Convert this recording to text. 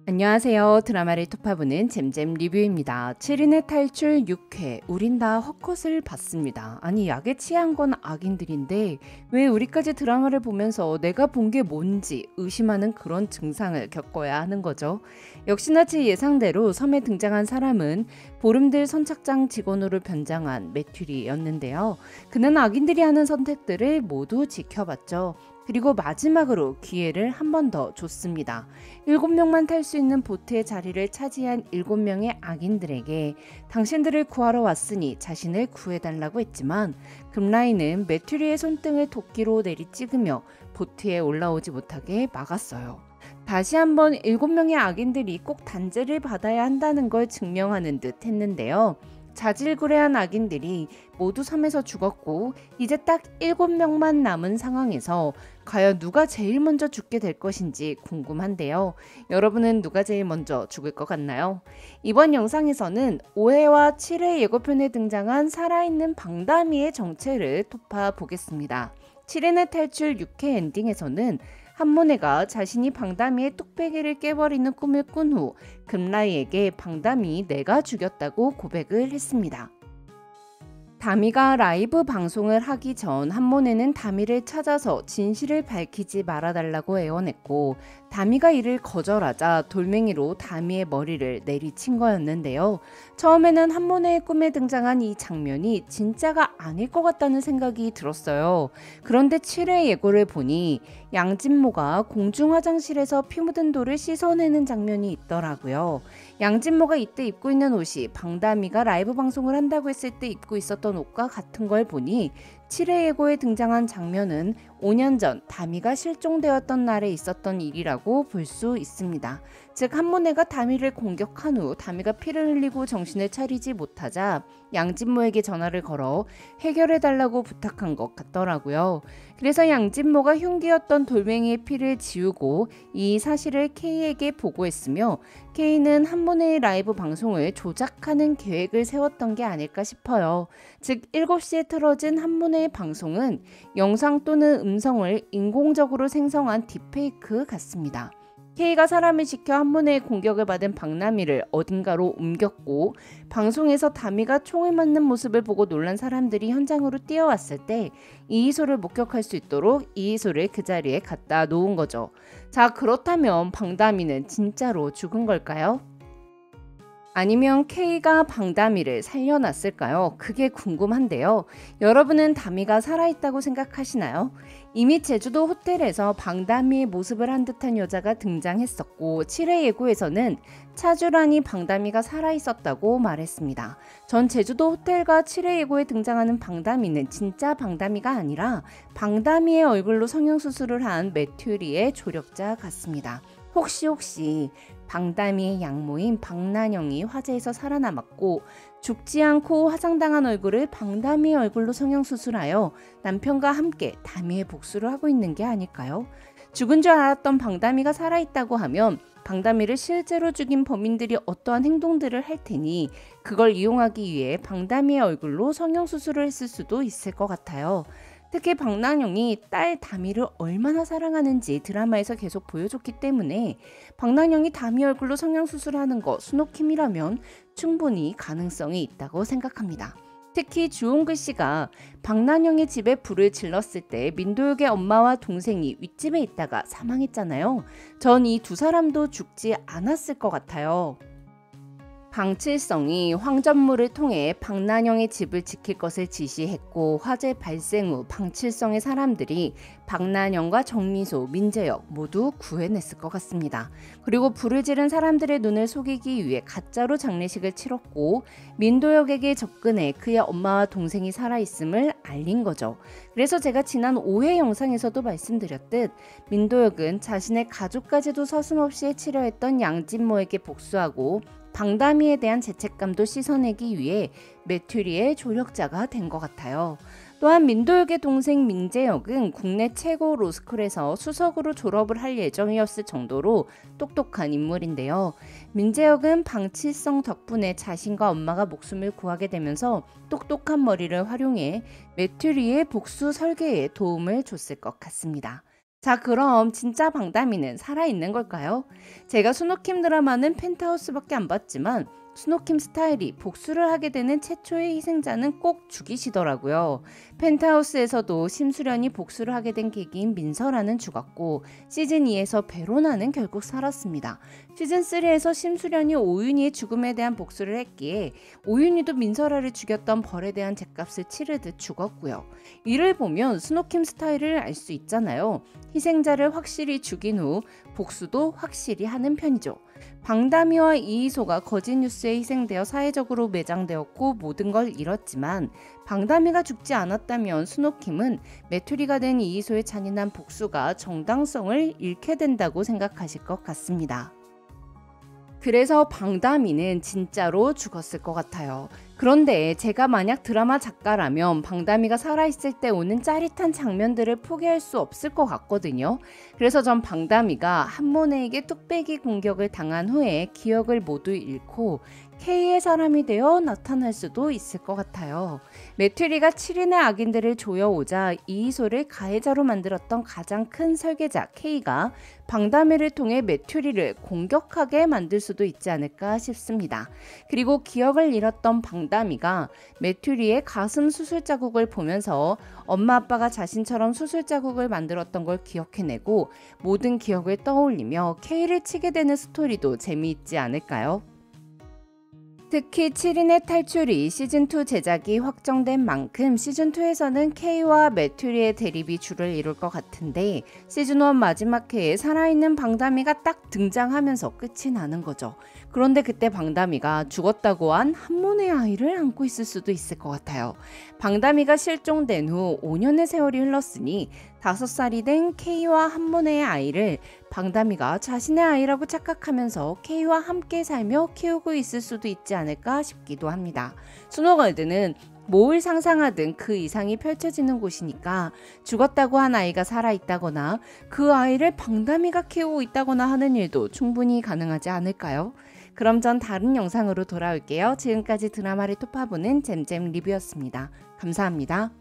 안녕하세요. 드라마를 톱파보는 잼잼 리뷰입니다. 7인의 탈출 6회. 우린 다 헛것을 봤습니다. 아니, 약에 취한 건 악인들인데 왜 우리까지 드라마를 보면서 내가 본 게 뭔지 의심하는 그런 증상을 겪어야 하는 거죠. 역시나 제 예상대로 섬에 등장한 사람은 보름들 선착장 직원으로 변장한 메튜리였는데요. 그는 악인들이 하는 선택들을 모두 지켜봤죠. 그리고 마지막으로 기회를 한 번 더 줬습니다. 7명만 탈 수 있는 보트의 자리를 차지한 7명의 악인들에게 당신들을 구하러 왔으니 자신을 구해달라고 했지만 금라이는 메투리의 손등을 도끼로 내리찍으며 보트에 올라오지 못하게 막았어요. 다시 한번 7명의 악인들이 꼭 단죄를 받아야 한다는 걸 증명하는 듯 했는데요. 자질구레한 악인들이 모두 섬에서 죽었고 이제 딱 7명만 남은 상황에서 과연 누가 제일 먼저 죽게 될 것인지 궁금한데요. 여러분은 누가 제일 먼저 죽을 것 같나요? 이번 영상에서는 5회와 7회 예고편에 등장한 살아있는 방다미의 정체를 톱파보겠습니다. 7회의 탈출 6회 엔딩에서는 한모네가 자신이 방다미의 뚝배기를 깨버리는 꿈을 꾼 후 금라이에게 방다미 내가 죽였다고 고백을 했습니다. 다미가 라이브 방송을 하기 전 한모네는 다미를 찾아서 진실을 밝히지 말아달라고 애원했고 다미가 이를 거절하자 돌멩이로 다미의 머리를 내리친 거였는데요. 처음에는 한모네의 꿈에 등장한 이 장면이 진짜가 아닐 것 같다는 생각이 들었어요. 그런데 7회 예고를 보니 양진모가 공중 화장실에서 피 묻은 돌을 씻어내는 장면이 있더라고요. 양진모가 이때 입고 있는 옷이 방다미가 라이브 방송을 한다고 했을 때 입고 있었던 옷과 같은 걸 보니 7회 예고에 등장한 장면은 5년 전 다미가 실종되었던 날에 있었던 일이라고 볼 수 있습니다. 즉 한모네가 다미를 공격한 후 다미가 피를 흘리고 정신을 차리지 못하자 양진모에게 전화를 걸어 해결해달라고 부탁한 것 같더라고요. 그래서 양진모가 흉기였던 돌멩이의 피를 지우고 이 사실을 K에게 보고했으며 K는 한모네의 라이브 방송을 조작하는 계획을 세웠던 게 아닐까 싶어요. 즉 7시에 틀어진 한모네의 방송은 영상 또는 음성을 인공적으로 생성한 딥페이크 같습니다. K가 사람을 지켜 한모네의 공격을 받은 박나미를 어딘가로 옮겼고 방송에서 다미가 총을 맞는 모습을 보고 놀란 사람들이 현장으로 뛰어왔을 때 이희소를 목격할 수 있도록 이희소를 그 자리에 갖다 놓은 거죠. 자, 그렇다면 방다미는 진짜로 죽은 걸까요? 아니면 K가 방다미를 살려놨을까요? 그게 궁금한데요. 여러분은 다미가 살아있다고 생각하시나요? 이미 제주도 호텔에서 방다미의 모습을 한 듯한 여자가 등장했었고 7회 예고에서는 차주란이 방다미가 살아있었다고 말했습니다. 전 제주도 호텔과 7회 예고에 등장하는 방다미는 진짜 방다미가 아니라 방다미의 얼굴로 성형수술을 한 메튜리의 조력자 같습니다. 혹시 방다미의 양모인 박난영이 화재에서 살아남았고 죽지 않고 화상당한 얼굴을 방다미의 얼굴로 성형수술하여 남편과 함께 다미의 복수를 하고 있는 게 아닐까요? 죽은 줄 알았던 방다미가 살아있다고 하면 방다미를 실제로 죽인 범인들이 어떠한 행동들을 할 테니 그걸 이용하기 위해 방다미의 얼굴로 성형수술을 했을 수도 있을 것 같아요. 특히 박난영이 딸 다미를 얼마나 사랑하는지 드라마에서 계속 보여줬기 때문에 박난영이 다미 얼굴로 성형수술하는 거 순옥킴이라면 충분히 가능성이 있다고 생각합니다. 특히 주홍글 씨가 박난영의 집에 불을 질렀을 때 민도혁의 엄마와 동생이 윗집에 있다가 사망했잖아요. 전 이 두 사람도 죽지 않았을 것 같아요. 방칠성이 황전무를 통해 박난영의 집을 지킬 것을 지시했고 화재 발생 후 방칠성의 사람들이 박난영과 정미소, 민재혁 모두 구해냈을 것 같습니다. 그리고 불을 지른 사람들의 눈을 속이기 위해 가짜로 장례식을 치렀고 민도혁에게 접근해 그의 엄마와 동생이 살아있음을 알린 거죠. 그래서 제가 지난 5회 영상에서도 말씀드렸듯 민도혁은 자신의 가족까지도 서슴없이 해치려 했던 양진모에게 복수하고 방다미에 대한 죄책감도 씻어내기 위해 메투리의 조력자가 된 것 같아요. 또한 민도혁의 동생 민재혁은 국내 최고 로스쿨에서 수석으로 졸업을 할 예정이었을 정도로 똑똑한 인물인데요. 민재혁은 방칠성 덕분에 자신과 엄마가 목숨을 구하게 되면서 똑똑한 머리를 활용해 메투리의 복수 설계에 도움을 줬을 것 같습니다. 자, 그럼 진짜 방다미는 살아있는 걸까요? 제가 스노킴 드라마는 펜트하우스밖에 안 봤지만 스노킴 스타일이 복수를 하게 되는 최초의 희생자는 꼭 죽이시더라고요. 펜트하우스에서도 심수련이 복수를 하게 된 계기인 민설아는 죽었고 시즌2에서 베로나는 결국 살았습니다. 시즌3에서 심수련이 오윤희의 죽음에 대한 복수를 했기에 오윤희도 민설아를 죽였던 벌에 대한 죗값을 치르듯 죽었고요. 이를 보면 스노킴 스타일을 알 수 있잖아요. 희생자를 확실히 죽인 후 복수도 확실히 하는 편이죠. 방다미와 이이소가 거짓 뉴스에 희생되어 사회적으로 매장되었고 모든 걸 잃었지만 방다미가 죽지 않았다면 스노킴은 메투리가 된 이이소의 잔인한 복수가 정당성을 잃게 된다고 생각하실 것 같습니다. 그래서 방다미는 진짜로 죽었을 것 같아요. 그런데 제가 만약 드라마 작가라면 방다미가 살아있을 때 오는 짜릿한 장면들을 포기할 수 없을 것 같거든요. 그래서 전 방다미가 한모네에게 뚝배기 공격을 당한 후에 기억을 모두 잃고 K의 사람이 되어 나타날 수도 있을 것 같아요. 메투리가 7인의 악인들을 조여오자 이이소를 가해자로 만들었던 가장 큰 설계자 K가 방다미를 통해 메투리를 공격하게 만들 수도 있지 않을까 싶습니다. 그리고 기억을 잃었던 방다미가 메투리의 가슴 수술 자국을 보면서 엄마 아빠가 자신처럼 수술 자국을 만들었던 걸 기억해내고 모든 기억을 떠올리며 K를 치게 되는 스토리도 재미있지 않을까요? 특히 7인의 탈출이 시즌2 제작이 확정된 만큼 시즌2에서는 K와 메투리의 대립이 주를 이룰 것 같은데 시즌1 마지막 회에 살아있는 방다미가 딱 등장하면서 끝이 나는 거죠. 그런데 그때 방다미가 죽었다고 한 한모네 아이를 안고 있을 수도 있을 것 같아요. 방다미가 실종된 후 5년의 세월이 흘렀으니 5살이 된 K와 한모네의 아이를 방다미가 자신의 아이라고 착각하면서 K와 함께 살며 키우고 있을 수도 있지 않을까 싶기도 합니다. 스노우월드는 뭘 상상하든 그 이상이 펼쳐지는 곳이니까 죽었다고 한 아이가 살아있다거나 그 아이를 방다미가 키우고 있다거나 하는 일도 충분히 가능하지 않을까요? 그럼 전 다른 영상으로 돌아올게요. 지금까지 드라마를 톱파보는 잼잼 리뷰였습니다. 감사합니다.